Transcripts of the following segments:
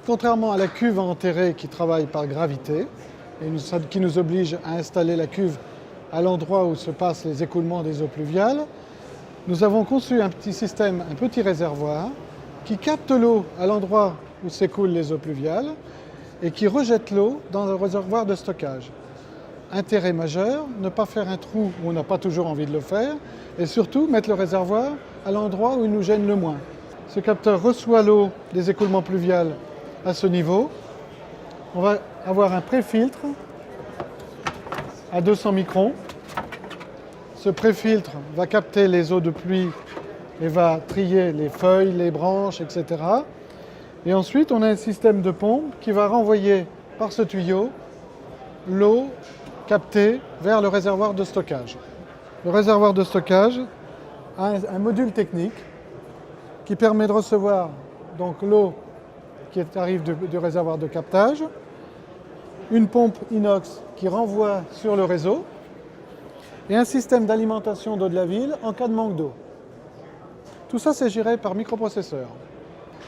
Contrairement à la cuve à enterrer qui travaille par gravité et qui nous oblige à installer la cuve à l'endroit où se passent les écoulements des eaux pluviales, nous avons conçu un petit système, un petit réservoir qui capte l'eau à l'endroit où s'écoulent les eaux pluviales et qui rejette l'eau dans le réservoir de stockage. Intérêt majeur, ne pas faire un trou où on n'a pas toujours envie de le faire et surtout mettre le réservoir à l'endroit où il nous gêne le moins. Ce capteur reçoit l'eau des écoulements pluviales à ce niveau. On va avoir un pré-filtre à 200 microns. Ce pré-filtre va capter les eaux de pluie et va trier les feuilles, les branches, etc. Et ensuite, on a un système de pompe qui va renvoyer par ce tuyau l'eau captée vers le réservoir de stockage. Le réservoir de stockage a un module technique qui permet de recevoir donc l'eau qui arrive du réservoir de captage, une pompe inox qui renvoie sur le réseau et un système d'alimentation d'eau de la ville en cas de manque d'eau. Tout ça, c'est géré par microprocesseur.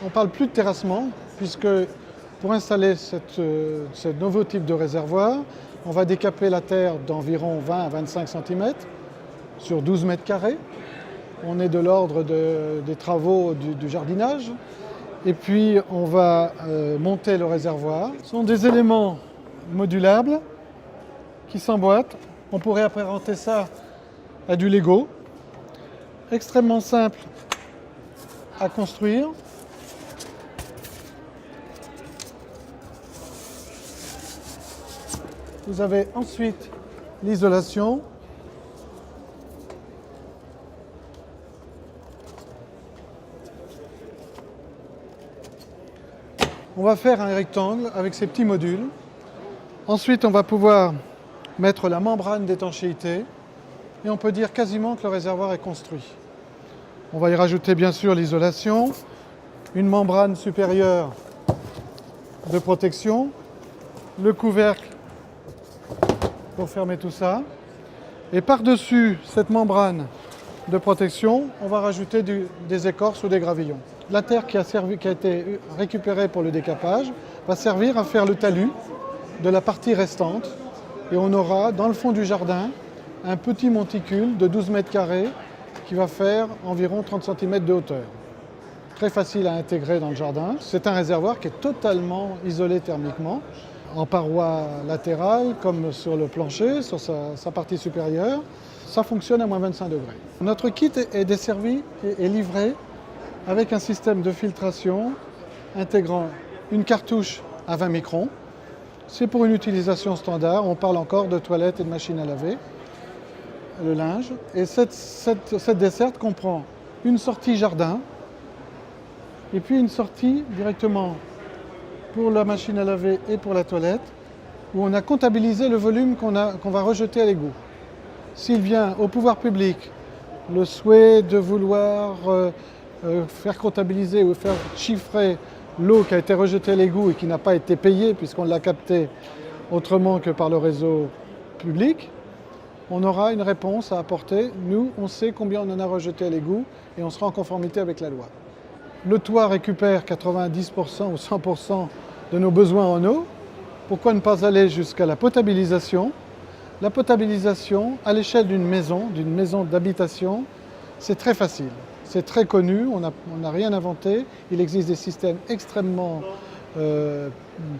On ne parle plus de terrassement puisque pour installer ce nouveau type de réservoir, on va décaper la terre d'environ 20 à 25 cm sur 12 mètres carrés. On est de l'ordre des travaux du jardinage. Et puis on va monter le réservoir. Ce sont des éléments modulables qui s'emboîtent. On pourrait apparenter ça à du Lego. Extrêmement simple à construire. Vous avez ensuite l'isolation. On va faire un rectangle avec ces petits modules. Ensuite, on va pouvoir mettre la membrane d'étanchéité et on peut dire quasiment que le réservoir est construit. On va y rajouter bien sûr l'isolation, une membrane supérieure de protection, le couvercle pour fermer tout ça. Et par-dessus cette membrane de protection, on va rajouter des écorces ou des gravillons. La terre qui a été récupérée pour le décapage va servir à faire le talus de la partie restante. Et on aura dans le fond du jardin un petit monticule de 12 mètres carrés qui va faire environ 30 cm de hauteur. Très facile à intégrer dans le jardin. C'est un réservoir qui est totalement isolé thermiquement, en parois latérales comme sur le plancher, sur sa partie supérieure. Ça fonctionne à moins 25 degrés. Notre kit est desservi et livré avec un système de filtration intégrant une cartouche à 20 microns. C'est pour une utilisation standard, on parle encore de toilettes et de machines à laver, le linge. Et cette desserte comprend une sortie jardin et puis une sortie directement pour la machine à laver et pour la toilette, où on a comptabilisé le volume qu'on va rejeter à l'égout. S'il vient au pouvoir public le souhait de vouloir faire comptabiliser ou faire chiffrer l'eau qui a été rejetée à l'égout et qui n'a pas été payée puisqu'on l'a captée autrement que par le réseau public, on aura une réponse à apporter. Nous, on sait combien on en a rejeté à l'égout et on sera en conformité avec la loi. Le toit récupère 90% ou 100% de nos besoins en eau. Pourquoi ne pas aller jusqu'à la potabilisation? La potabilisation, à l'échelle d'une maison d'habitation, c'est très facile. C'est très connu, on n'a rien inventé. Il existe des systèmes extrêmement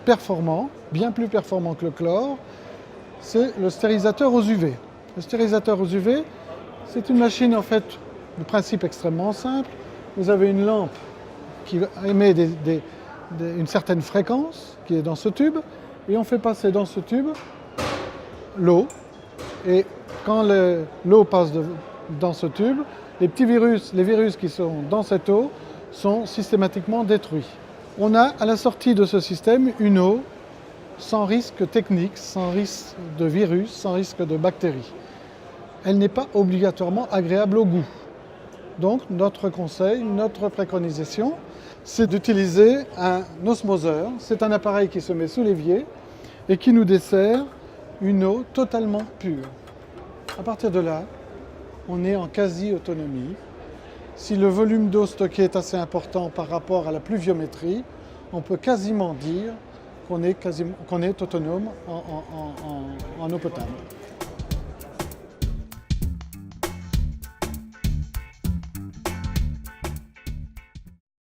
performants, bien plus performants que le chlore. C'est le stérilisateur aux UV. Le stérilisateur aux UV, c'est une machine en fait de principe extrêmement simple. Vous avez une lampe qui émet une certaine fréquence qui est dans ce tube et on fait passer dans ce tube l'eau. Et quand l'eau passe dans ce tube, les virus qui sont dans cette eau sont systématiquement détruits. On a à la sortie de ce système une eau sans risque technique, sans risque de virus, sans risque de bactéries. Elle n'est pas obligatoirement agréable au goût. Donc notre conseil, notre préconisation, c'est d'utiliser un osmoseur. C'est un appareil qui se met sous l'évier et qui nous dessert une eau totalement pure. À partir de là, on est en quasi-autonomie. Si le volume d'eau stocké est assez important par rapport à la pluviométrie, on peut quasiment dire qu'on est autonome en eau potable.